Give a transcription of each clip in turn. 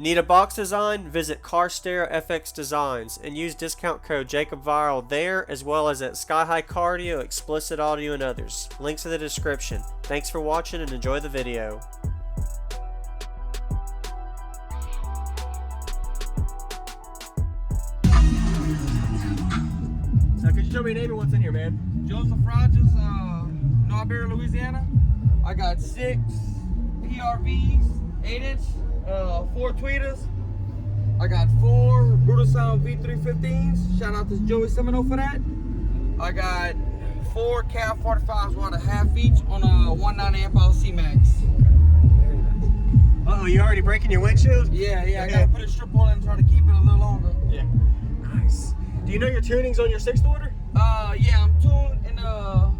Need a box design? Visit Car Stereo FX Designs and use discount code JacobViral there, as well as at Sky High Cardio, Explicit Audio, and others. Links in the description. Thanks for watching and enjoy the video. So could you show me your name and what's in here, man? Joseph Rogers, Norbury, Louisiana. I got 6 PRVs, 8-inch, 4 tweeters. I got 4 Brutal Sound V315s. Shout out to Joey Semino for that. I got 4 Cav 45s, 1.5 each on a 190 amp hour C-Max. Very nice. Uh-oh, you already breaking your windshield? Yeah, I gotta put a strip on it and try to keep it a little longer. Yeah. Nice. Do you know your tunings on your 6th order? Yeah, I'm tuned in the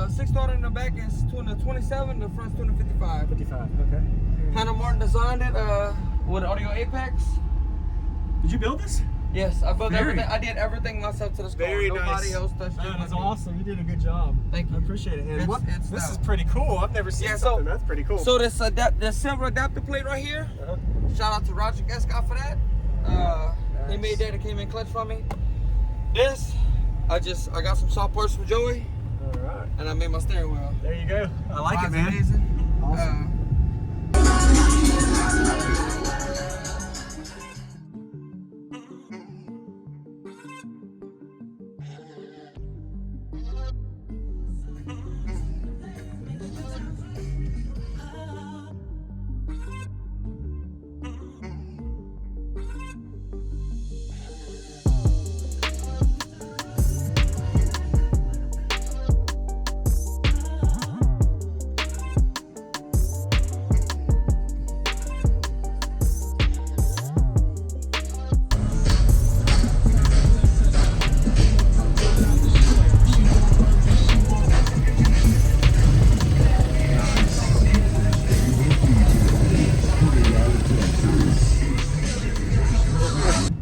6th order in the back is tuned to 27, the front's tuned to 55. 55, okay. Hannah Martin designed it with Audio Apex. Did you build this? Yes, I built Very everything. I did everything myself to the score. Very Nobody nice. else touched it. Man, that's awesome. You did a good job. Thank you. I appreciate it. And It's this is stout. pretty cool. I've never seen something that's pretty cool. So this silver adapter plate right here. Shout out to Roger Gascott for that. He made that. It came in clutch for me. This, I got some soft parts from Joey. All right. And I made my steering wheel. There you go. I like it, Mine's man. Amazing. Awesome.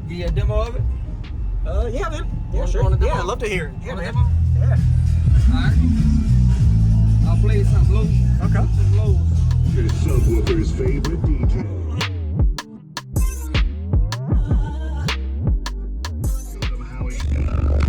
Give you a demo of it? Yeah, man. You Yeah, want sure. a demo? Yeah, I'd love to hear it. Yeah, Want a man. demo? Yeah. Alright. I'll play some lows. Okay. Some lows. Your Subwoofer's favorite DJ. Show them how it's done.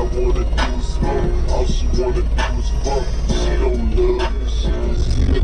wanna do is smoke. All she wanna do is fuck. She don't love me, she just don't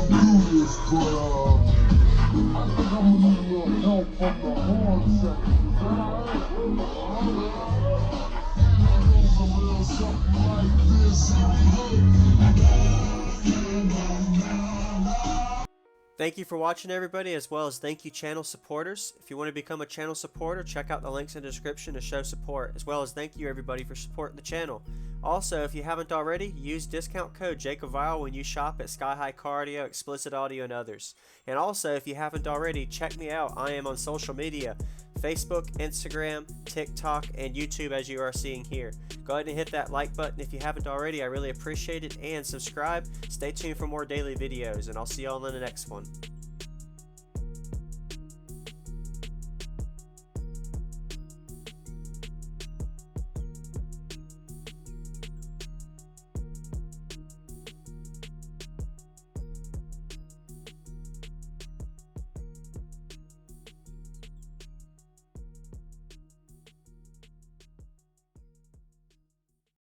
do this, but I think I'm gonna need a little help from the horn section. Some little something like this. Thank you for watching, everybody, as well as thank you channel supporters. If you want to become a channel supporter, check out the links in the description to show support, as well as thank you everybody for supporting the channel. Also, if you haven't already, use discount code JacobViral when you shop at Sky High Cardio, Explicit Audio, and others. And also, if you haven't already, check me out. I am on social media, Facebook, Instagram, TikTok, and YouTube, as you are seeing here. Go ahead and hit that like button if you haven't already. I really appreciate it. And subscribe. Stay tuned for more daily videos, and I'll see you all in the next one.